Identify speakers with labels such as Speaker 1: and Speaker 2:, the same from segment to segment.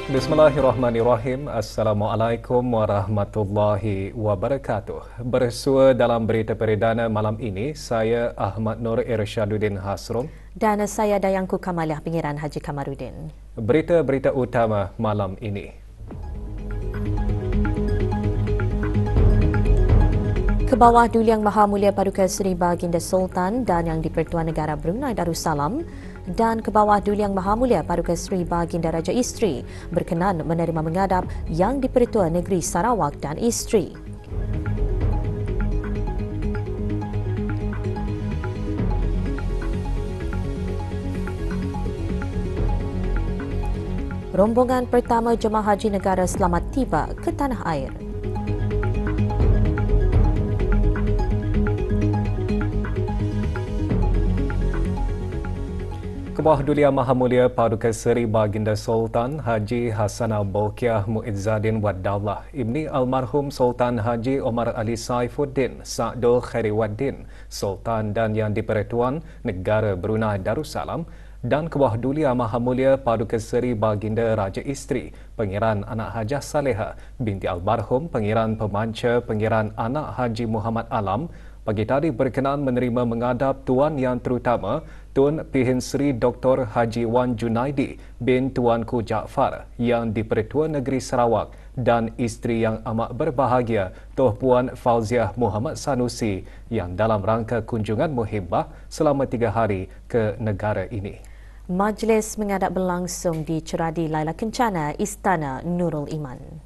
Speaker 1: Bismillahirrahmanirrahim. Assalamualaikum warahmatullahi wabarakatuh. Bersua dalam berita perdana malam ini, saya Ahmad Nur Irsyaduddin Hasrum
Speaker 2: dan saya Dayangku Kamaliah Pengiran Haji Kamarudin.
Speaker 1: Berita-berita utama malam ini.
Speaker 2: Kebawah Duli Yang Maha Mulia Paduka Seri Baginda Sultan dan Yang di-Pertuan Negara Brunei Darussalam dan Kebawah Duli Yang Maha Mulia Paduka Seri Baginda Raja Isteri berkenan menerima menghadap Yang di-Pertua Negeri Sarawak dan isteri. Rombongan pertama jemaah haji negara selamat tiba ke tanah air.
Speaker 1: Kebawah Duli Yang Maha Mulia Paduka Seri Baginda Sultan Haji Hasanah Bolkiah Muizzadin Waddallah Ibni Almarhum Sultan Haji Omar Ali Saifuddin Sa'dul Khairiwaddin Sultan dan Yang di-Pertuan Negara Brunei Darussalam dan Kebawah Duli Yang Maha Mulia Paduka Seri Baginda Raja Isteri Pangeran Anak Hajah Saleha binti Almarhum Pangeran Pemanca Pangeran Anak Haji Muhammad Alam pagi tadi berkenan menerima menghadap Tuan Yang Terutama Tun Pihin Seri Dr. Haji Wan Junaidi bin Tuanku Jaafar Yang di-Pertua Negeri Sarawak dan isteri yang amat berbahagia Tuh Puan Fauziah Muhammad Sanusi yang dalam rangka kunjungan muhibbah selama 3 hari ke negara ini.
Speaker 2: Majlis menghadap berlangsung di Ceradi Laila Kencana, Istana Nurul Iman.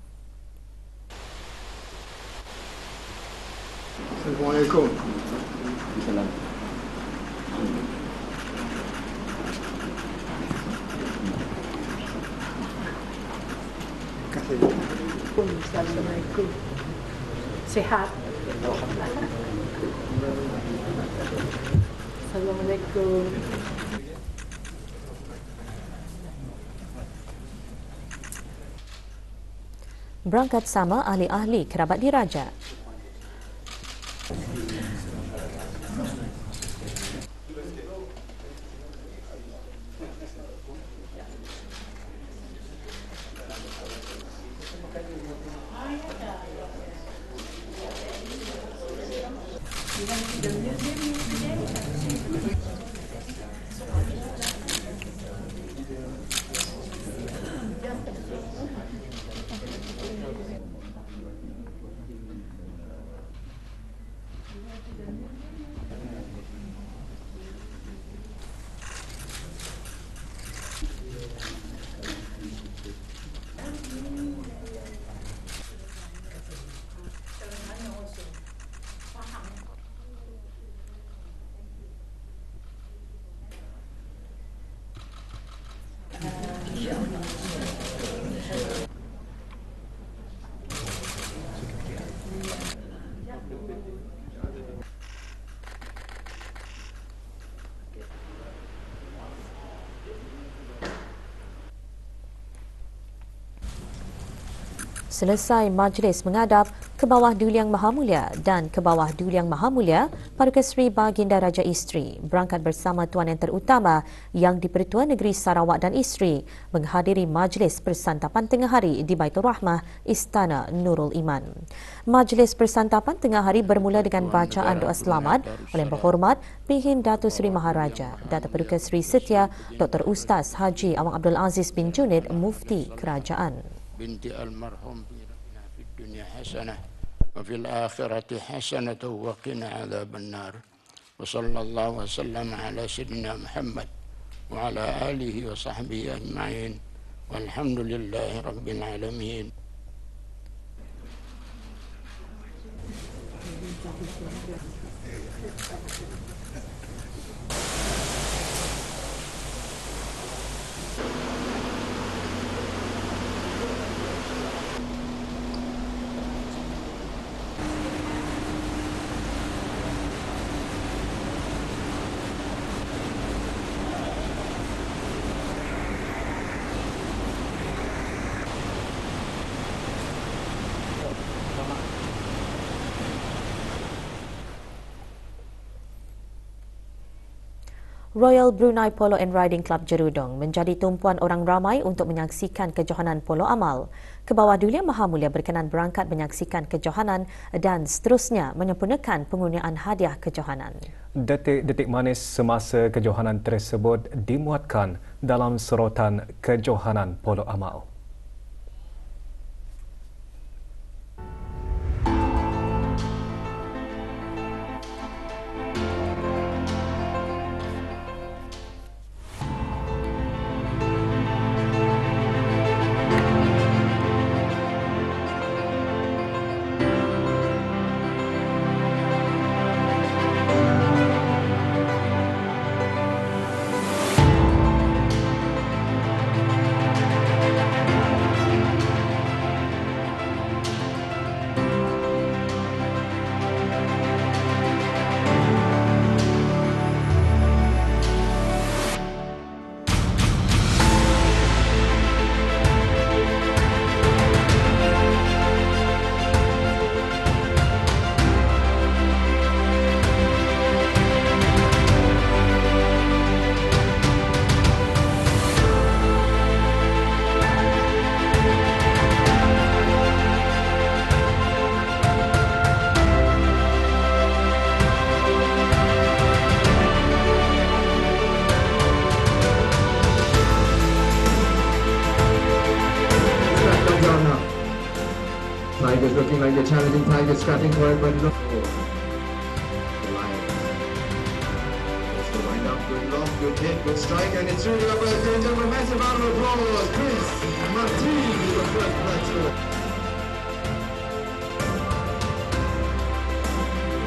Speaker 3: Assalamualaikum.
Speaker 4: Assalamualaikum. Sehat. Assalamualaikum.
Speaker 2: Berangkat sama ahli-ahli kerabat diraja. Selesai majlis menghadap Kebawah Duli Yang Maha Mulia dan Kebawah Duli Yang Maha Mulia Paduka Seri Baginda Raja Isteri berangkat bersama Tuan Yang Terutama Yang di-Pertua Negeri Sarawak dan isteri menghadiri majlis persantapan tengah hari di Baitul Rahmah, Istana Nurul Iman. Majlis persantapan tengah hari bermula dengan bacaan doa selamat oleh Yang Berhormat Pihin Datuk Seri Maharaja Datuk Paduka Seri Setia Dr. Ustaz Haji Awang Abdul Aziz bin Junid Mufti Kerajaan.
Speaker 5: Binti almarhum Rabbina fid dunya hasanah wa fil akhirati hasanah wa qina adzaban nar. Wa sallallahu wa sallam ala sayyidina Muhammad wa ala alihi wa sahbihi ajma'in. Walhamdulillahi rabbil alamin.
Speaker 2: Royal Brunei Polo and Riding Club Jerudong menjadi tumpuan orang ramai untuk menyaksikan kejohanan polo amal. Kebawah Duli Yang Maha Mulia berkenan berangkat menyaksikan kejohanan dan seterusnya menyempurnakan penggunaan hadiah kejohanan.
Speaker 1: Detik-detik manis semasa kejohanan tersebut dimuatkan dalam sorotan kejohanan polo amal.
Speaker 3: Tigers looking like they're challenging Tigers, scrapping for it, but no. The Lions. It's the wind up, good lob, good hit, good strike, and it's really up as they jump a massive round of applause. Chris Martin, the first plateau.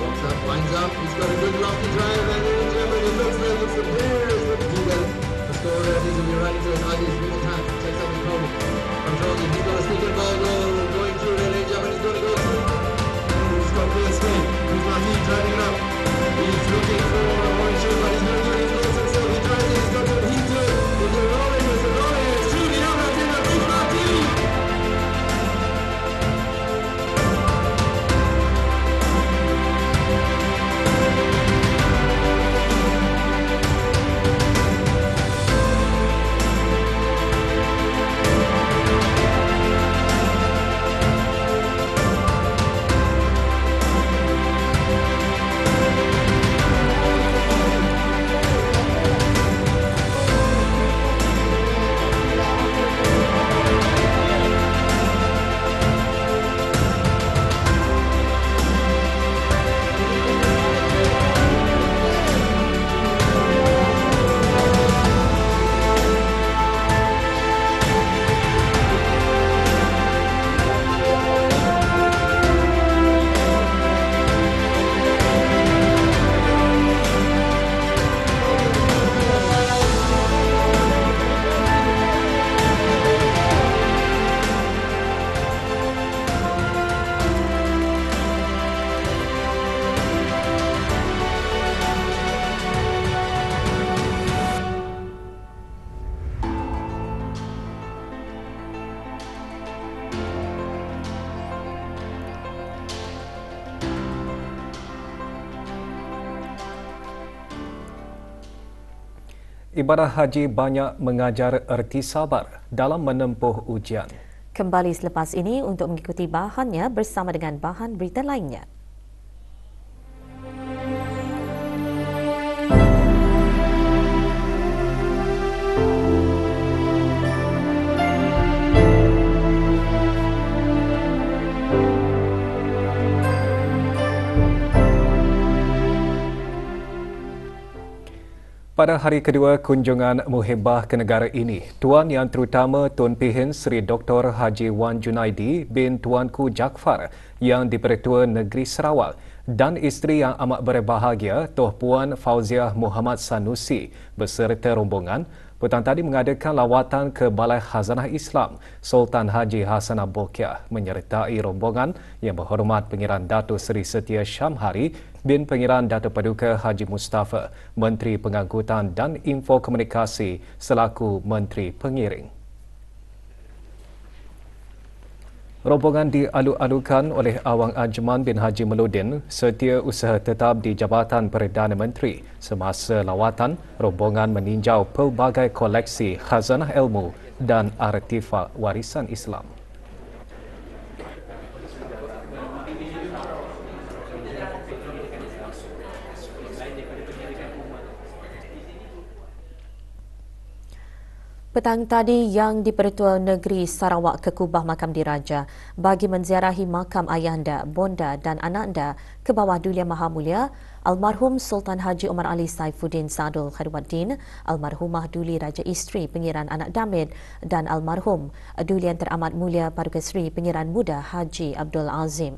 Speaker 3: Walks up, winds up, he's got a good lofty drive, and it looks like it's the Bears that do that. The scorer needs to be running to his Aziz with attack, checks out the corner. Controls it, he's got a sneaking ball going through the range up and he's going to go through. He's got clear straight. He's not heat driving it up. He's looking for a orange shirt, but he's not getting close himself. He drives it, he's got some heat to it. He's rolling, it's shooting out at him, Chris Martin.
Speaker 1: Ibadah haji banyak mengajar erti sabar dalam menempuh ujian.
Speaker 2: Kembali selepas ini untuk mengikuti bahannya bersama dengan bahan berita lainnya.
Speaker 1: Pada hari kedua kunjungan muhibah ke negara ini, Tuan Yang Terutama Tun Pihin Seri Dr. Haji Wan Junaidi bin Tuanku Jaafar Yang di-Pertua Negeri Sarawak dan isteri yang amat berbahagia Tuan Puan Fauziah Muhammad Sanusi beserta rombongan petang tadi mengadakan lawatan ke Balai Khazanah Islam Sultan Haji Hassanah Bolkiah menyertai rombongan yang berhormat Pengiran Datuk Seri Setia Syamhari bin Pengiran Datuk Paduka Haji Mustafa, Menteri Pengangkutan dan Info Komunikasi selaku Menteri Pengiring. Rombongan dialu-alukan oleh Awang Ajman bin Haji Meludin setia usaha tetap di Jabatan Perdana Menteri. Semasa lawatan, rombongan meninjau pelbagai koleksi khazanah ilmu dan artifak warisan Islam.
Speaker 2: Petang tadi, Yang di-Pertua Negeri Sarawak ke Kubah Makam Diraja bagi menziarahi makam ayahanda, bonda dan ananda ke bawah Duli Yang Maha Mulia Almarhum Sultan Haji Omar Ali Saifuddin Sadul Khairuddin, Almarhumah Duli Raja Isteri Pengiran Anak Damit dan Almarhum Duli Yang Teramat Mulia Paduka Seri Pengiran Muda Haji Abdul Azim.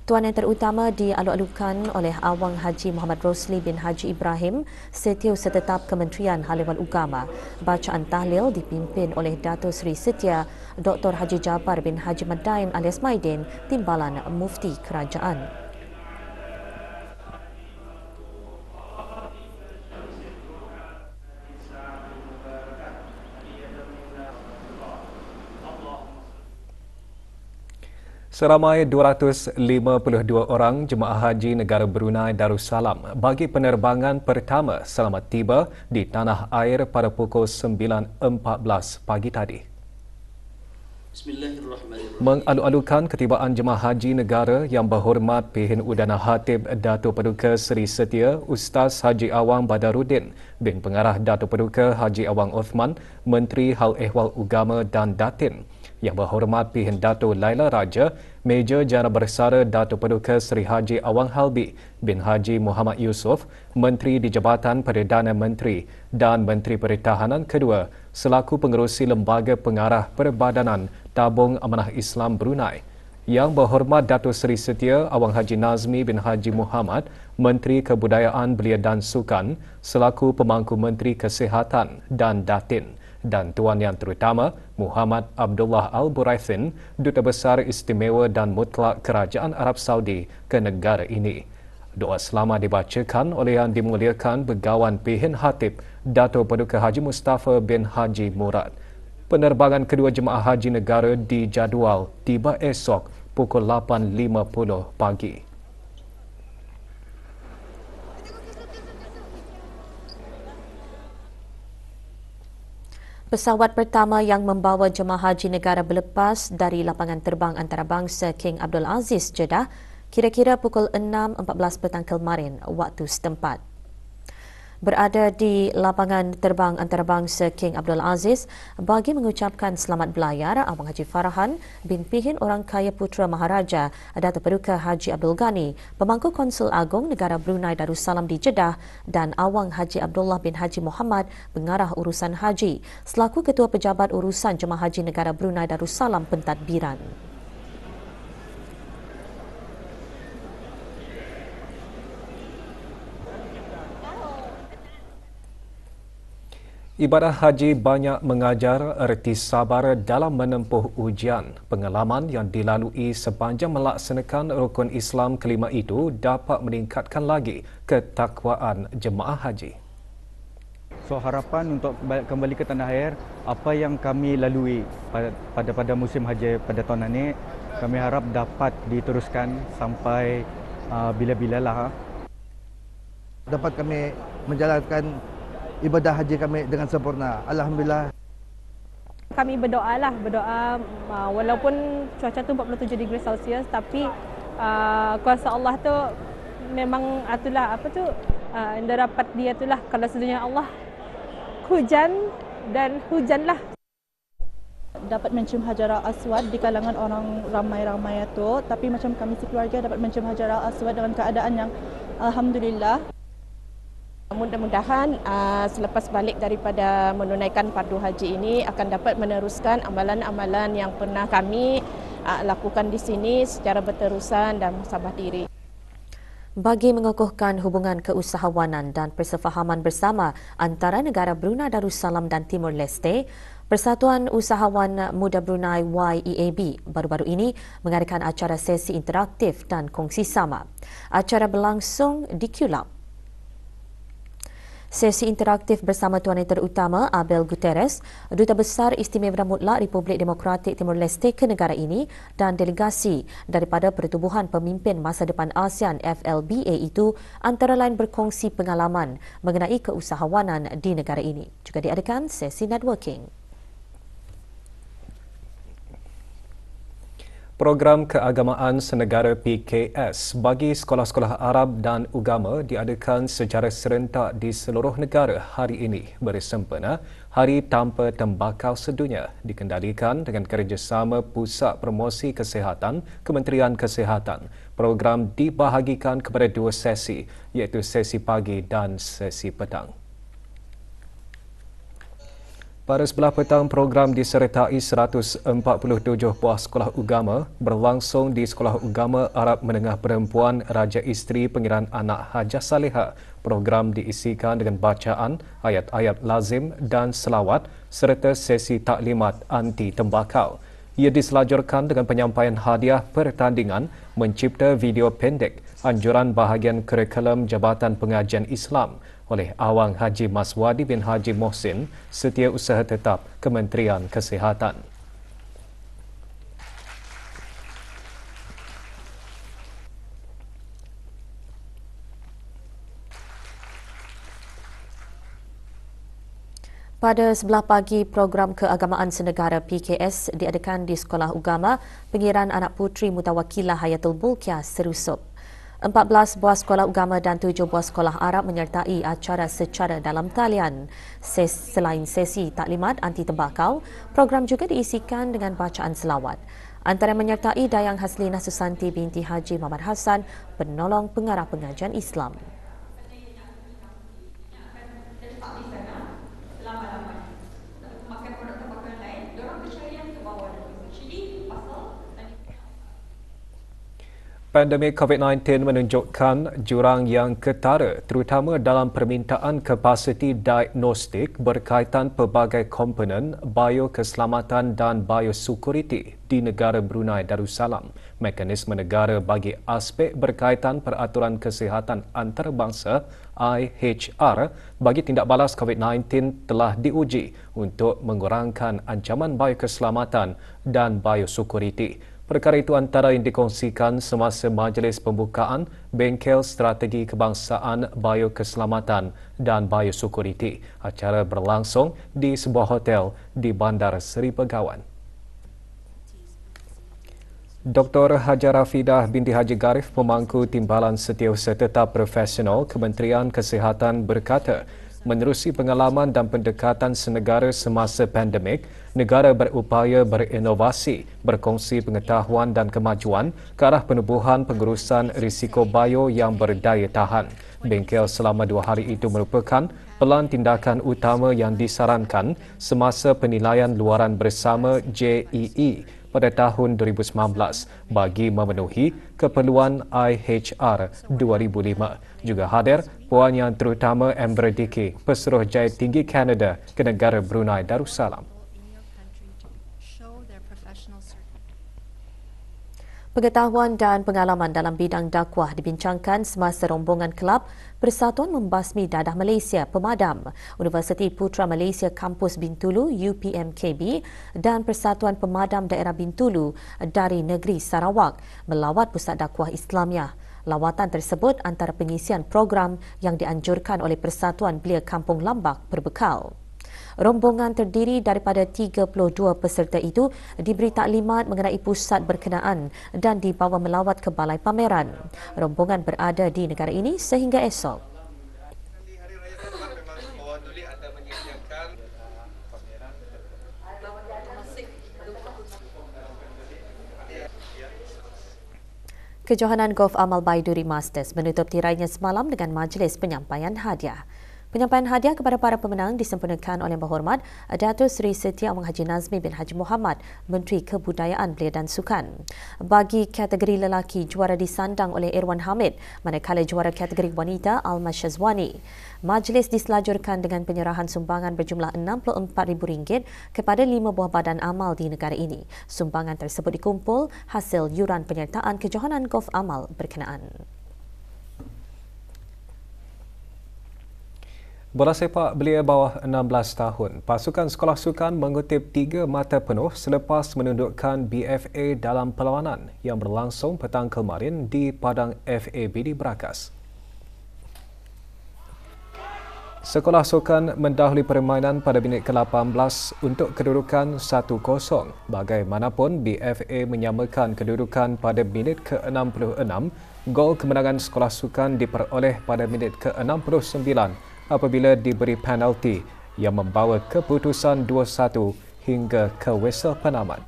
Speaker 2: Tuan yang terutama dialu-alukan oleh Awang Haji Muhammad Rosli bin Haji Ibrahim, Setiausaha Tetap Kementerian Haliwan Ugama. Bacaan tahlil dipimpin oleh Dato' Seri Setia Dr. Haji Jabar bin Haji Madain alias Maidin, Timbalan Mufti Kerajaan.
Speaker 1: Seramai 252 orang jemaah haji negara Brunei Darussalam bagi penerbangan pertama selamat tiba di tanah air pada pukul 9.14 pagi tadi. Mengalu-alukan ketibaan jemaah haji negara Yang Berhormat Pihin Udana Khatib Dato' Paduka Seri Setia Ustaz Haji Awang Badaruddin bin Pengarah Dato' Paduka Haji Awang Othman, Menteri Hal Ehwal Ugama dan Datin, Yang Berhormat Pihin Dato' Laila Raja, Major Jana Bersara Dato' Paduka Seri Haji Awang Halbi bin Haji Muhammad Yusof, Menteri di Jabatan Perdana Menteri dan Menteri Pertahanan kedua selaku pengerusi Lembaga Pengarah Perbadanan Tabung Amanah Islam Brunei. Yang Berhormat Dato' Seri Setia Awang Haji Nazmi bin Haji Muhammad, Menteri Kebudayaan Belia dan Sukan selaku Pemangku Menteri Kesihatan dan Datin, dan Tuan Yang Terutama Muhammad Abdullah Al-Buraithin, Duta Besar Istimewa dan Mutlak Kerajaan Arab Saudi ke negara ini. Doa selamat dibacakan oleh Yang Dimuliakan Begawan Pihin Khatib Dato' Paduka Haji Mustafa bin Haji Murad. Penerbangan kedua jemaah haji negara dijadual tiba esok pukul 8.50 pagi.
Speaker 2: Pesawat pertama yang membawa jemaah haji negara berlepas dari lapangan terbang antarabangsa King Abdul Aziz Jeddah kira-kira pukul 6.14 petang kemarin waktu setempat. Berada di lapangan terbang antarabangsa King Abdul Aziz bagi mengucapkan selamat belayar, Abang Haji Farahan bin Pihin Orang Kaya Putera Maharaja Dato' Paduka Haji Abdul Ghani, Pemangku Konsul Agong Negara Brunei Darussalam di Jeddah, dan Awang Haji Abdullah bin Haji Muhammad, Pengarah Urusan Haji selaku Ketua Pejabat Urusan Jemaah Haji Negara Brunei Darussalam pentadbiran.
Speaker 1: Ibadah haji banyak mengajar erti sabar dalam menempuh ujian. Pengalaman yang dilalui sepanjang melaksanakan rukun Islam kelima itu dapat meningkatkan lagi ketakwaan jemaah haji.
Speaker 6: So harapan untuk kembali ke tanah air, apa yang kami lalui pada musim haji pada tahun ini, kami harap dapat diteruskan sampai bila-bilalah.
Speaker 7: Dapat kami menjalankan ibadah haji kami dengan sempurna. Alhamdulillah.
Speaker 8: Kami berdoa walaupun cuaca tu 47 degree Celsius, tapi kuasa Allah tu memang itulah anda dapat dia itulah kalau sedunia Allah hujan dan hujanlah.
Speaker 9: Dapat mencium Hajar Al-Aswad di kalangan orang ramai-ramai itu, tapi macam kami sekeluarga dapat mencium Hajar Al-Aswad dengan keadaan yang alhamdulillah.
Speaker 10: Mudah-mudahan selepas balik daripada menunaikan fardu haji ini akan dapat meneruskan amalan-amalan yang pernah kami lakukan di sini secara berterusan dan muhasabah diri.
Speaker 2: Bagi mengukuhkan hubungan keusahawanan dan persefahaman bersama antara negara Brunei Darussalam dan Timur Leste, Persatuan Usahawan Muda Brunei YEAB baru-baru ini mengadakan acara sesi interaktif dan kongsi sama. Acara berlangsung di QLab. Sesi interaktif bersama Tuan Yang Terutama Abel Guterres, Duta Besar Istimewa Mutlak Republik Demokratik Timur Leste ke negara ini dan delegasi daripada Pertubuhan Pemimpin Masa Depan ASEAN FLBA itu antara lain berkongsi pengalaman mengenai keusahawanan di negara ini. Juga diadakan sesi networking.
Speaker 1: Program Keagamaan Senegara PKS bagi sekolah-sekolah Arab dan Agama diadakan secara serentak di seluruh negara hari ini bersempena Hari Tanpa Tembakau Sedunia dikendalikan dengan kerjasama Pusat Promosi Kesihatan Kementerian Kesihatan. Program dibahagikan kepada dua sesi iaitu sesi pagi dan sesi petang. Pada sebelah petang, program disertai 147 buah sekolah agama berlangsung di Sekolah Agama Arab Menengah Perempuan Raja Isteri Pengiran Anak Hajah Saleha. Program diisikan dengan bacaan, ayat-ayat lazim dan selawat serta sesi taklimat anti tembakau. Ia diselajurkan dengan penyampaian hadiah pertandingan mencipta video pendek anjuran bahagian kurikulum Jabatan Pengajian Islam oleh Awang Haji Maswadi bin Haji Mohsin, Setiausaha Tetap Kementerian Kesihatan.
Speaker 2: Pada sebelah pagi, program Keagamaan Senegara PKS diadakan di Sekolah Agama Pengiran Anak Puteri Mutawakilah Hayatul Bulkiah Serusup. 14 buah sekolah agama dan 7 buah sekolah Arab menyertai acara secara dalam talian. Selain sesi taklimat anti tembakau, program juga diisikan dengan bacaan selawat. Antara menyertai Dayang Haslinah Susanti binti Haji Muhammad Hassan, penolong pengarah pengajian Islam.
Speaker 1: Pandemik COVID-19 menunjukkan jurang yang ketara terutama dalam permintaan kapasiti diagnostik berkaitan pelbagai komponen biokeselamatan dan biosekuriti di negara Brunei Darussalam. Mekanisme negara bagi aspek berkaitan peraturan kesihatan antarabangsa IHR bagi tindak balas COVID-19 telah diuji untuk mengurangkan ancaman biokeselamatan dan biosekuriti. Perkara itu antara yang dikongsikan semasa majlis pembukaan Bengkel Strategi Kebangsaan Biokeselamatan dan Biosekuriti. Acara berlangsung di sebuah hotel di Bandar Seri Begawan. Dr. Hajar Rafidah binti Haji Garif, pemangku Timbalan Setiausaha Tetap Profesional Kementerian Kesihatan berkata, menerusi pengalaman dan pendekatan senegara semasa pandemik, negara berupaya berinovasi, berkongsi pengetahuan dan kemajuan ke arah penubuhan pengurusan risiko bio yang berdaya tahan. Bengkel selama 2 hari itu merupakan pelan tindakan utama yang disarankan semasa penilaian luaran bersama JEE pada tahun 2019 bagi memenuhi keperluan IHR 2005. Juga hadir Puan Yang Terutama Amber Dickey, Pesuruh Jaya Tinggi Kanada ke negara Brunei Darussalam.
Speaker 2: Pengetahuan dan pengalaman dalam bidang dakwah dibincangkan semasa rombongan kelab Persatuan Membasmi Dadah Malaysia Pemadam, Universiti Putra Malaysia Kampus Bintulu UPMKB dan Persatuan Pemadam Daerah Bintulu dari Negeri Sarawak melawat Pusat Dakwah Islamiah. Lawatan tersebut antara pengisian program yang dianjurkan oleh Persatuan Belia Kampung Lambak berbekal. Rombongan terdiri daripada 32 peserta itu diberi taklimat mengenai pusat berkenaan dan dibawa melawat ke balai pameran. Rombongan berada di negara ini sehingga esok. Kejohanan Golf Amal Baiduri Masters menutup tirainya semalam dengan majlis penyampaian hadiah. Penyampaian hadiah kepada para pemenang disempurnakan oleh Yang Berhormat Datuk Seri Setia Awang Haji Nazmi bin Haji Muhammad, Menteri Kebudayaan Belia dan Sukan. Bagi kategori lelaki, juara disandang oleh Irwan Hamid, manakala juara kategori wanita Alma Syazwani. Majlis diselajurkan dengan penyerahan sumbangan berjumlah RM64,000 kepada 5 buah badan amal di negara ini. Sumbangan tersebut dikumpul hasil yuran penyertaan kejohanan golf amal berkenaan.
Speaker 1: Bola sepak belia bawah 16 tahun. Pasukan sekolah sukan mengutip 3 mata penuh selepas menundukkan BFA dalam perlawanan yang berlangsung petang kemarin di Padang FABD Berakas. Sekolah sukan mendahului permainan pada minit ke-18 untuk kedudukan 1-0. Bagaimanapun, BFA menyamakan kedudukan pada minit ke-66. Gol kemenangan sekolah sukan diperoleh pada minit ke-69 apabila diberi penalti yang membawa keputusan 2-1 hingga ke whistle penamat.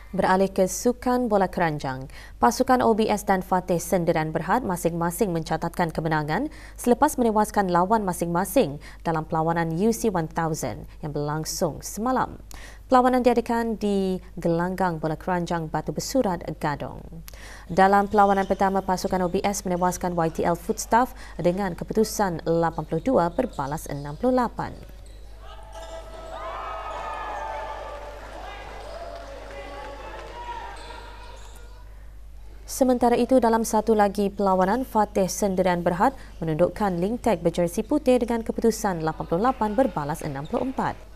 Speaker 2: Beralih ke sukan bola keranjang, pasukan OBS dan Fateh Senderan Berhad masing-masing mencatatkan kemenangan selepas menewaskan lawan masing-masing dalam perlawanan UC 1000 yang berlangsung semalam. Perlawanan diadakan di gelanggang bola keranjang Batu Besurat, Gadong. Dalam perlawanan pertama, pasukan OBS menewaskan YTL Foodstaff dengan keputusan 82-68. Sementara itu, dalam satu lagi perlawanan, Fateh Senderan Berhad menundukkan Lingtech berjersi putih dengan keputusan 88-64.